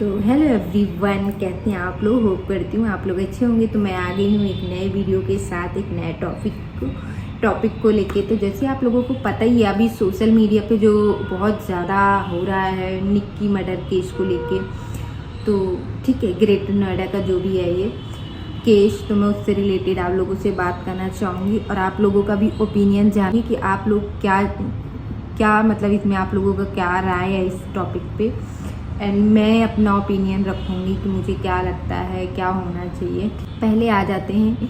तो hello everyone, कैसे हैं आप लोग। होप करती हूँ आप लोग अच्छे होंगे। तो मैं आ गई हूँ एक नए वीडियो के साथ, एक नए टॉपिक को लेके। तो जैसे आप लोगों को पता ही है, अभी सोशल मीडिया पे जो बहुत ज़्यादा हो रहा है निक्की मर्डर केस को लेके, तो ठीक है, ग्रेटर नोएडा का जो भी है ये केस, तो मैं उससे रिलेटेड आप लोगों से बात करना चाहूँगी और आप लोगों का भी ओपिनियन जानिए कि आप लोग क्या मतलब इसमें आप लोगों का क्या राय है इस टॉपिक पे। एंड मैं अपना ओपिनियन रखूँगी कि मुझे क्या लगता है क्या होना चाहिए। पहले आ जाते हैं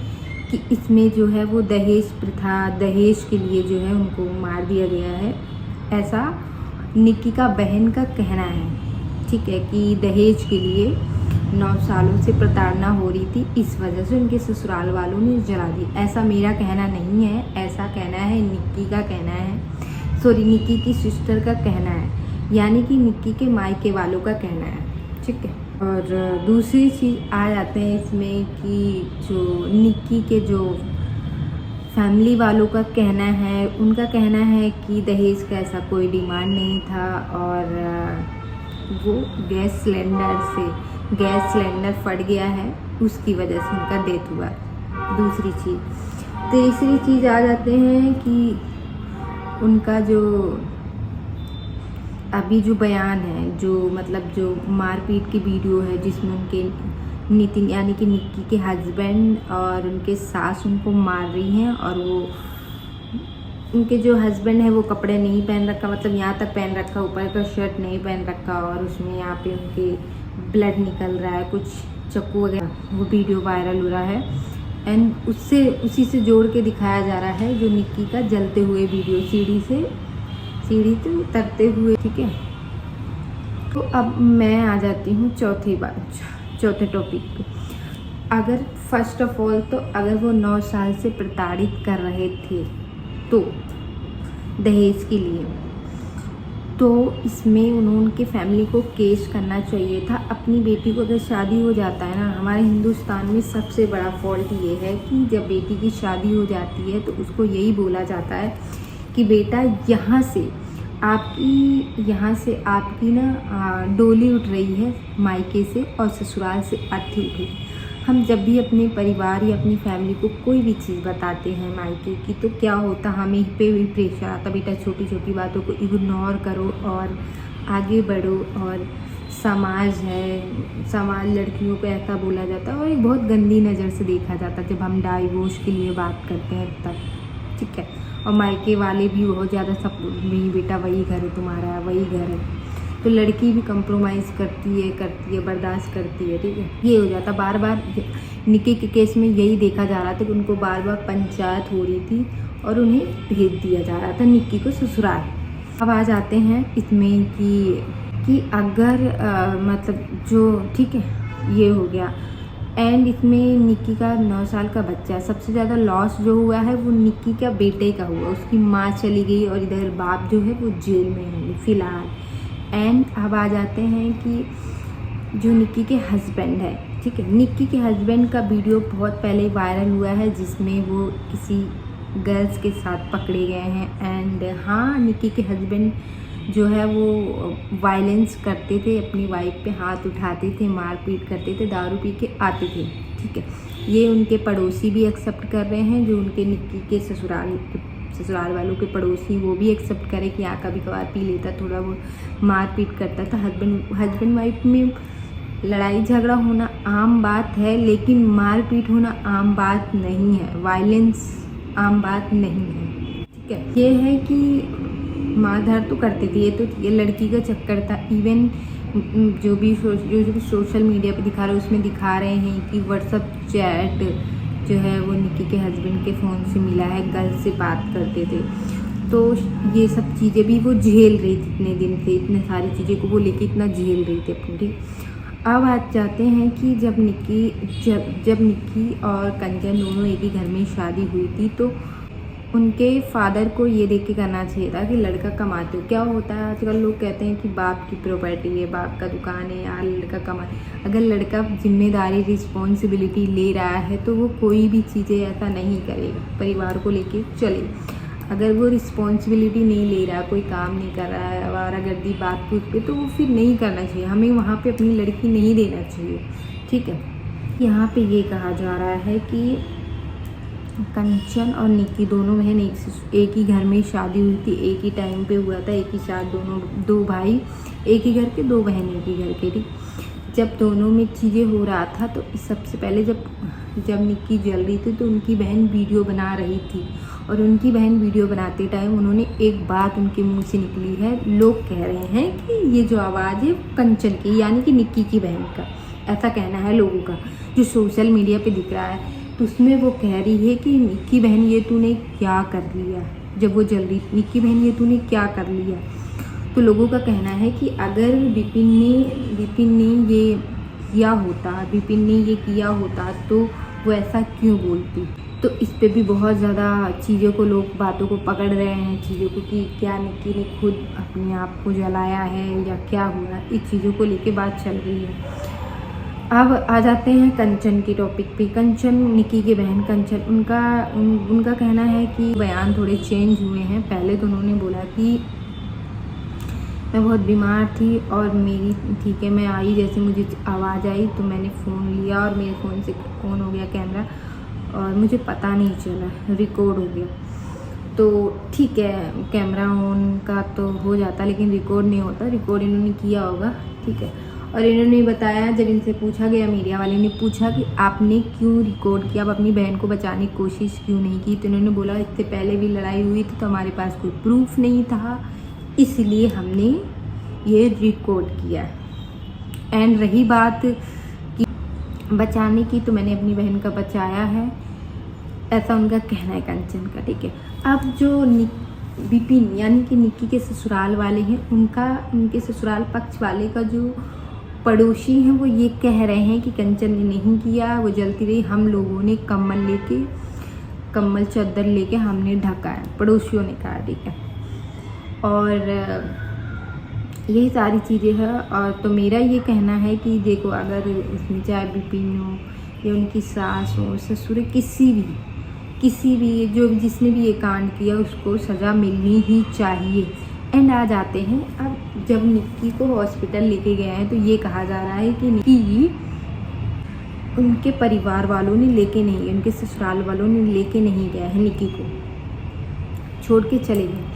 कि इसमें जो है वो दहेज प्रथा, दहेज के लिए जो है उनको मार दिया गया है, ऐसा निक्की का बहन का कहना है। ठीक है, कि दहेज के लिए 9 सालों से प्रताड़ना हो रही थी, इस वजह से उनके ससुराल वालों ने जला दी। ऐसा मेरा कहना नहीं है, ऐसा कहना है निक्की का कहना है, सॉरी निक्की की सिस्टर का कहना है, यानी कि निक्की के मायके वालों का कहना है। ठीक है, और दूसरी चीज़ आ जाते हैं इसमें कि जो निक्की के जो फैमिली वालों का कहना है, उनका कहना है कि दहेज का ऐसा कोई डिमांड नहीं था और वो गैस सिलेंडर फट गया है, उसकी वजह से उनका डेथ हुआ। दूसरी चीज़। तीसरी चीज़ आ जाते हैं कि उनका जो अभी जो बयान है, जो मतलब जो मारपीट की वीडियो है जिसमें उनके नितिन यानी कि निक्की के हस्बैंड और उनके सास उनको मार रही हैं, और वो उनके जो हस्बैंड है वो कपड़े नहीं पहन रखा, मतलब यहाँ तक पहन रखा, ऊपर का शर्ट नहीं पहन रखा, और उसमें यहाँ पे उनके ब्लड निकल रहा है, कुछ चाकू वगैरह, वो वीडियो वायरल हो रहा है। एंड उसी से जोड़ के दिखाया जा रहा है जो निक्की का जलते हुए वीडियो, सीढ़ी से उतरते हुए। ठीक है, तो अब मैं आ जाती हूँ चौथे टॉपिक पे। अगर फर्स्ट ऑफ ऑल तो अगर वो 9 साल से प्रताड़ित कर रहे थे तो दहेज के लिए, तो इसमें उनके फैमिली को केस करना चाहिए था। अपनी बेटी को अगर शादी हो जाता है ना, हमारे हिंदुस्तान में सबसे बड़ा फॉल्ट ये है कि जब बेटी की शादी हो जाती है तो उसको यही बोला जाता है कि बेटा यहाँ से आपकी ना डोली उठ रही है मायके से, और ससुराल से अर्थी उठी। हम जब भी अपने परिवार या अपनी फैमिली को कोई भी चीज़ बताते हैं मायके की, तो क्या होता, हमें पे भी प्रेशर आता, बेटा छोटी छोटी बातों को इग्नोर करो और आगे बढ़ो। और समाज लड़कियों को ऐसा बोला जाता है और एक बहुत गंदी नज़र से देखा जाता है जब हम डाइवोर्स के लिए बात करते हैं तब। ठीक है, और मायके वाले भी बहुत ज़्यादा सपोर्ट, नहीं बेटा वही घर है तुम्हारा, वही घर है। तो लड़की भी कंप्रोमाइज़ करती है, बर्दाश्त करती है। ठीक है, ये हो जाता बार बार। निक्की के केस में यही देखा जा रहा था कि उनको बार बार पंचायत हो रही थी और उन्हें भेज दिया जा रहा था निक्की को ससुराल। अब आ जाते हैं इसमें कि अगर मतलब जो, ठीक है, ये हो गया। एंड इसमें निक्की का 9 साल का बच्चा, सबसे ज़्यादा लॉस जो हुआ है वो निक्की का बेटे का हुआ। उसकी माँ चली गई और इधर बाप जो है वो जेल में है फ़िलहाल। एंड अब आ जाते हैं कि जो निक्की के हस्बैंड है, ठीक है, निक्की के हस्बैंड का वीडियो बहुत पहले वायरल हुआ है जिसमें वो किसी गर्ल्स के साथ पकड़े गए हैं। एंड हाँ, निक्की के हस्बैंड जो है वो वायलेंस करते थे, अपनी वाइफ पे हाथ उठाते थे, मारपीट करते थे, दारू पी के आते थे। ठीक है, ये उनके पड़ोसी भी एक्सेप्ट कर रहे हैं, जो उनके निक्की के ससुराल वालों के पड़ोसी, वो भी एक्सेप्ट करे कि यहाँ कभी कभार पी लेता, थोड़ा वो मारपीट करता था। हस्बैंड वाइफ में लड़ाई झगड़ा होना आम बात है, लेकिन मारपीट होना आम बात नहीं है, वायलेंस आम बात नहीं है। ठीक है, ये है कि मारधार तो करती थी, ये तो ये लड़की का चक्कर था। इवन जो भी सोशल मीडिया पे दिखा रहे हैं उसमें दिखा रहे हैं कि व्हाट्सअप चैट जो है वो निक्की के हस्बैंड के फ़ोन से मिला है, गर्ल से बात करते थे। तो ये सब चीज़ें भी वो झेल रही थी इतने दिन से, इतने सारी चीज़ें को वो लेके इतना झेल रही थी अपनी। ठीक, अब आ जाते हैं कि जब निक्की और कंचन दोनों एक ही घर में शादी हुई थी, तो उनके फादर को ये देख के करना चाहिए था कि लड़का कमाते हो। क्या होता है आजकल लोग कहते हैं कि बाप की प्रॉपर्टी है, बाप का दुकान है यार, लड़का कमाए। अगर लड़का जिम्मेदारी रिस्पॉन्सिबिलिटी ले रहा है तो वो कोई भी चीज़ें ऐसा नहीं करेगा, परिवार को लेके चले। अगर वो रिस्पॉन्सिबिलिटी नहीं ले रहा, कोई काम नहीं कर रहा है, आवारागर्दी बात पूछ पे, तो वो फिर नहीं करना चाहिए, हमें वहाँ पे अपनी लड़की नहीं देना चाहिए, ठीक है। यहाँ पे ये कहा जा रहा है कि कंचन और निक्की दोनों बहन एक ही घर में शादी हुई थी, एक ही टाइम पे हुआ था, एक ही साथ दोनों, दो भाई एक ही घर के, दो बहन एक ही घर के, ठीक। जब दोनों में चीज़ें हो रहा था तो सबसे पहले जब निक्की जल रही थी तो उनकी बहन वीडियो बना रही थी, और उनकी बहन वीडियो बनाते टाइम उन्होंने एक बात उनके मुंह से निकली है, लोग कह रहे हैं कि ये जो आवाज़ है कंचन की, यानी कि निक्की की बहन का, ऐसा कहना है लोगों का जो सोशल मीडिया पे दिख रहा है। तो उसमें वो कह रही है कि निक्की बहन ये तूने क्या कर लिया, जब वो जल रही, निक्की बहन ये तूने क्या कर लिया। तो लोगों का कहना है कि अगर विपिन ने ये किया होता, विपिन ने ये किया होता तो वो ऐसा क्यों बोलती। तो इस पे भी बहुत ज़्यादा चीज़ों को लोग, बातों को पकड़ रहे हैं, चीज़ों को, कि क्या निक्की ने खुद अपने आप को जलाया है या क्या हुआ, इस चीज़ों को लेके बात चल रही है। अब आ जाते हैं कंचन की टॉपिक पे। कंचन, निक्की की बहन कंचन, उनका कहना है कि बयान थोड़े चेंज हुए हैं। पहले तो उन्होंने बोला कि मैं बहुत बीमार थी और मेरी, ठीक है, मैं आई, जैसे मुझे आवाज़ आई तो मैंने फ़ोन लिया और मेरे फ़ोन से ऑन हो गया कैमरा और मुझे पता नहीं चला, रिकॉर्ड हो गया। तो ठीक है, कैमरा ऑन का तो हो जाता लेकिन रिकॉर्ड नहीं होता, रिकॉर्ड इन्होंने किया होगा, ठीक है। और इन्होंने बताया, जब इनसे पूछा गया, मीडिया वाले ने पूछा कि आपने क्यों रिकॉर्ड किया, आप अपनी बहन को बचाने की कोशिश क्यों नहीं की, तो इन्होंने बोला इससे पहले भी लड़ाई हुई थी तो हमारे पास कोई प्रूफ नहीं था, इसलिए हमने ये रिकॉर्ड किया। एंड रही बात कि बचाने की, तो मैंने अपनी बहन का बचाया है, ऐसा उनका कहना है कंचन का, ठीक है। अब जो विपिन यानी कि निक्की के ससुराल वाले हैं, उनके ससुराल पक्ष वाले का जो पड़ोसी हैं वो ये कह रहे हैं कि कंचन ने नहीं किया, वो जलती रही, हम लोगों ने कम्बल चादर लेके हमने ढका है, पड़ोसियों ने कहा, ठीक है। और यही सारी चीज़ें हैं। और तो मेरा ये कहना है कि देखो, अगर इसमें चाहे विपिन हो या उनकी सास हो, ससुर, किसी भी जो जिसने भी ये कांड किया उसको सज़ा मिलनी ही चाहिए। एंड आ जाते हैं, अब जब निक्की को हॉस्पिटल लेके गए हैं तो ये कहा जा रहा है कि निक्की उनके परिवार वालों ने लेके नहीं गए, उनके ससुराल वालों ने लेके नहीं गए हैं, निक्की को छोड़ के चले गए।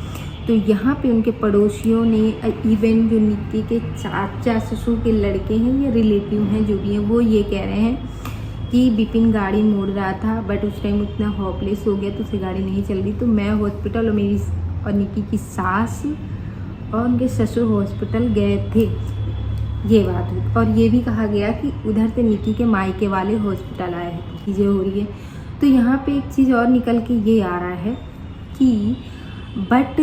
तो यहाँ पे उनके पड़ोसियों ने, इवन जो निक्की के चाचा ससुर के लड़के हैं या रिलेटिव हैं जो भी हैं, वो ये कह रहे हैं कि विपिन गाड़ी मोड़ रहा था बट उस टाइम उतना होपलेस हो गया तो उससे गाड़ी नहीं चल रही, तो मैं हॉस्पिटल और निक्की की सास और उनके ससुर हॉस्पिटल गए थे, ये बात हुई। और ये भी कहा गया कि उधर से निक्की के मायके वाले हॉस्पिटल आए हैं, चीज़ें हो रही है। तो यहाँ पे एक चीज़ और निकल के ये आ रहा है कि बट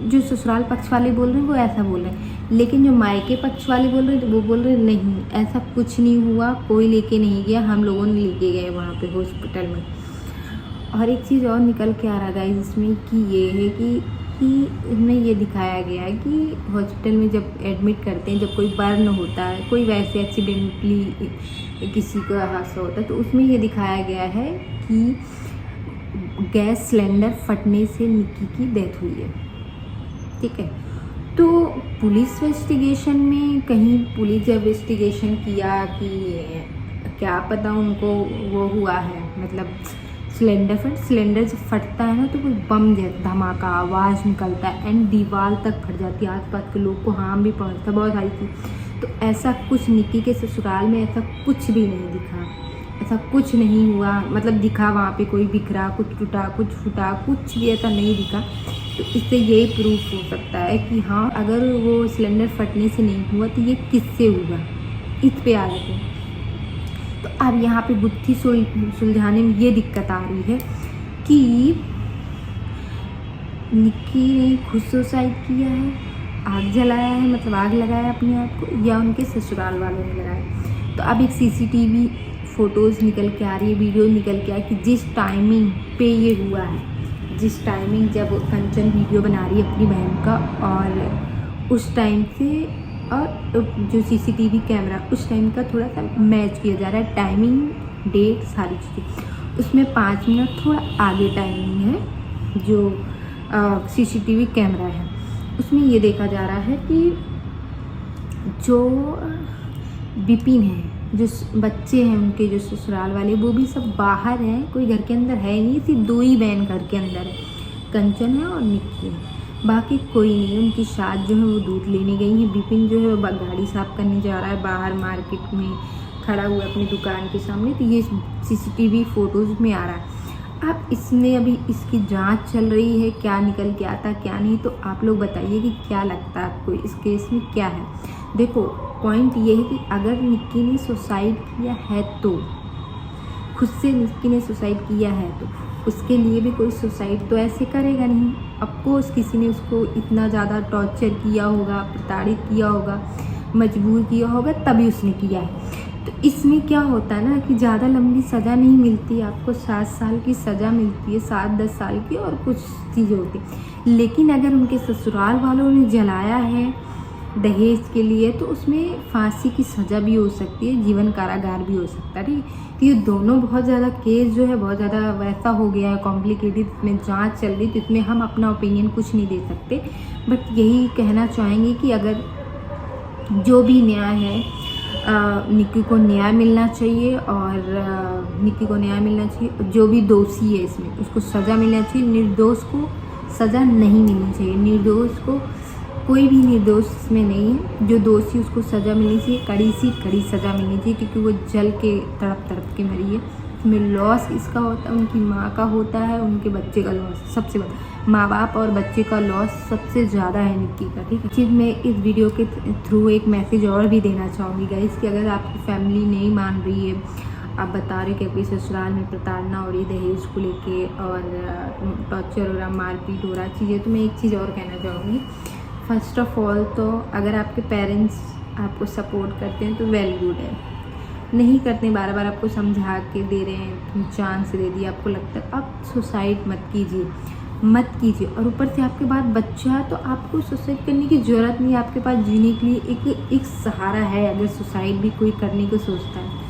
जो ससुराल पक्ष वाले बोल रहे हैं वो ऐसा बोल रहे हैं, लेकिन जो मायके पक्ष वाले बोल रहे हैं वो बोल रहे हैं नहीं, ऐसा कुछ नहीं हुआ, कोई लेके नहीं गया, हम लोगों ने लेके गए वहाँ पे हॉस्पिटल में। और एक चीज़ और निकल के आ रहा है इसमें कि ये है कि इसमें ये दिखाया गया है कि हॉस्पिटल में जब एडमिट करते हैं, जब कोई बर्न होता है, कोई वैसे एक्सीडेंटली किसी को हादसा होता है, तो उसमें ये दिखाया गया है कि गैस सिलेंडर फटने से निक्की की डेथ हुई है, ठीक है। तो पुलिस इन्वेस्टिगेशन में, कहीं पुलिस जब इन्वेस्टिगेशन किया कि क्या पता उनको वो हुआ है, मतलब सिलेंडर जब फटता है ना तो कोई बम जैसा धमाका आवाज़ निकलता है एंड दीवार तक फट जाती है, आसपास के लोग को हार्म भी पहुंचता, बहुत सारी चीज़। तो ऐसा कुछ निक्की के ससुराल में ऐसा कुछ भी नहीं दिखा, ऐसा कुछ नहीं हुआ, मतलब दिखा वहाँ पे कोई बिखरा, कुछ टूटा, कुछ फूटा, कुछ भी ऐसा नहीं दिखा। तो इससे यही प्रूफ हो सकता है कि हाँ, अगर वो सिलेंडर फटने से नहीं हुआ तो ये किससे हुआ, इस पे आ जाते हैं। तो अब यहाँ पे बुद्धि सुलझाने में ये दिक्कत आ रही है कि निक्की ने खुद सुसाइड किया है, आग जलाया है, मतलब आग लगाया अपने आप को, या उनके ससुराल वालों ने लगाया। तो अब एक CCTV फ़ोटोज़ निकल के आ रही है, वीडियो निकल के आ, कि जिस टाइमिंग पे ये हुआ है, जिस टाइमिंग जब कंचन वीडियो बना रही है अपनी बहन का, और उस टाइम से और जो CCTV कैमरा उस टाइम का थोड़ा सा मैच किया जा रहा है, टाइमिंग, डेट, सारी चीज़ें। उसमें 5 मिनट थोड़ा आगे टाइमिंग है जो CCTV कैमरा है उसमें ये देखा जा रहा है कि जो विपिन है, जो बच्चे हैं उनके जो ससुराल वाले, वो भी सब बाहर हैं, कोई घर के अंदर है नहीं। सिर्फ 2 ही बहन घर के अंदर है, कंचन है और निक्की है, बाकी कोई नहीं। उनकी सास जो है वो दूध लेने गई है। विपिन जो है वो गाड़ी साफ करने जा रहा है बाहर मार्केट में, खड़ा हुआ अपनी दुकान के सामने। तो ये CCTV फोटोज़ में आ रहा है। अब इसमें अभी इसकी जांच चल रही है, क्या निकल के आता क्या नहीं। तो आप लोग बताइए कि क्या लगता है आपको इस केस में क्या है। देखो पॉइंट ये है कि अगर निक्की ने सुसाइड किया है तो, खुद से निक्की ने सुसाइड किया है तो उसके लिए भी कोई सुसाइड तो ऐसे करेगा नहीं। ऑफकोर्स किसी ने उसको इतना ज़्यादा टॉर्चर किया होगा, प्रताड़ित किया होगा, मजबूर किया होगा, तभी उसने किया है। तो इसमें क्या होता है ना कि ज़्यादा लंबी सज़ा नहीं मिलती, आपको 7 साल की सज़ा मिलती है, 7-10 साल की, और कुछ चीज़ें होती। लेकिन अगर उनके ससुराल वालों ने जलाया है दहेज के लिए तो उसमें फांसी की सज़ा भी हो सकती है, जीवन कारागार भी हो सकता है। ठीक, तो ये दोनों बहुत ज़्यादा केस जो है बहुत ज़्यादा वैसा हो गया है, कॉम्प्लिकेटेड, इसमें जांच चल रही, तो इसमें हम अपना ओपिनियन कुछ नहीं दे सकते। बट यही कहना चाहेंगे कि अगर जो भी न्याय है, निक्की को न्याय मिलना चाहिए, और निक्की को न्याय मिलना चाहिए। जो भी दोषी है इसमें उसको सज़ा मिलना चाहिए, निर्दोष को सज़ा नहीं मिलनी चाहिए। निर्दोष को, कोई भी निर्दोष इसमें नहीं है, जो दोषी उसको सज़ा मिलनी चाहिए, कड़ी सी कड़ी सज़ा मिलनी चाहिए, क्योंकि वो जल के तड़प तड़प के मरी है। इसमें लॉस इसका होता है, उनकी माँ का होता है, उनके बच्चे का लॉस सबसे बड़ा, माँ बाप और बच्चे का लॉस सबसे ज़्यादा है निक्की का। ठीक है, चीज़ मैं इस वीडियो के थ्रू एक मैसेज और भी देना चाहूँगी गाइस कि अगर आपकी फैमिली नहीं मान रही है, आप बता रहे कि आपके ससुराल में प्रताड़ना हो रही दहेज को लेके और टॉर्चर हो रहा, मारपीट हो रहा चीज़ें, तो मैं एक चीज़ और कहना चाहूँगी। फर्स्ट ऑफ ऑल तो अगर आपके पेरेंट्स आपको सपोर्ट करते हैं तो वेल गुड है, नहीं करते, बार बार आपको समझा के दे रहे हैं, चांस दे दिया, आपको लगता है आप सुसाइड मत कीजिए, मत कीजिए। और ऊपर से आपके बाद बच्चा है तो आपको सुसाइड करने की ज़रूरत नहीं है, आपके पास जीने के लिए एक सहारा है। अगर सुसाइड भी कोई करने को सोचता है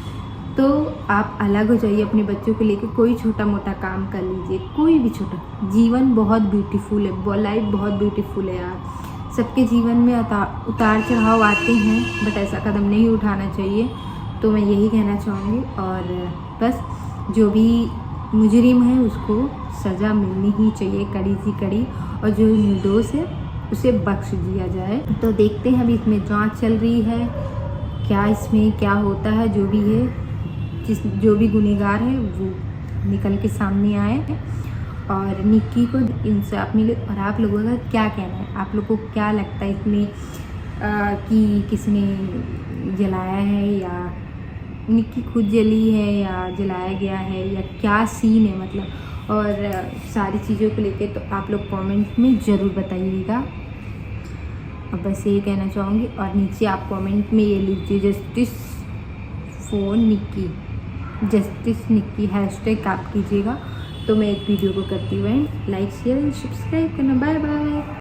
तो आप अलग हो जाइए, अपने बच्चों को लेकर कोई छोटा मोटा काम कर लीजिए, कोई भी छोटा। जीवन बहुत ब्यूटीफुल है, लाइफ बहुत ब्यूटीफुल है यार। सबके जीवन में उतार चढ़ाव आते हैं, बट ऐसा कदम नहीं उठाना चाहिए। तो मैं यही कहना चाहूँगी, और बस जो भी मुजरिम है उसको सज़ा मिलनी ही चाहिए, कड़ी सी कड़ी, और जो निर्दोष है उसे बख्श दिया जाए। तो देखते हैं, अभी इसमें जांच चल रही है, क्या इसमें क्या होता है। जो भी है, जो भी गुनहगार है वो निकल के सामने आए, और निक्की को इंसाफ मिले। और आप लोगों का क्या कहना है, आप लोगों को क्या लगता है इसमें कि किसने जलाया है, या निक्की खुद जली है, या जलाया गया है, या क्या सीन है मतलब, और सारी चीज़ों को लेके तो आप लोग कमेंट में ज़रूर बताइएगा। और बस यही कहना चाहूँगी। और नीचे आप कमेंट में ये लिखिए justice for Nikki, justice Nikki hashtag आप कीजिएगा। तो मैं एक वीडियो को करती हुए लाइक शेयर एंड सब्सक्राइब करना। Bye bye.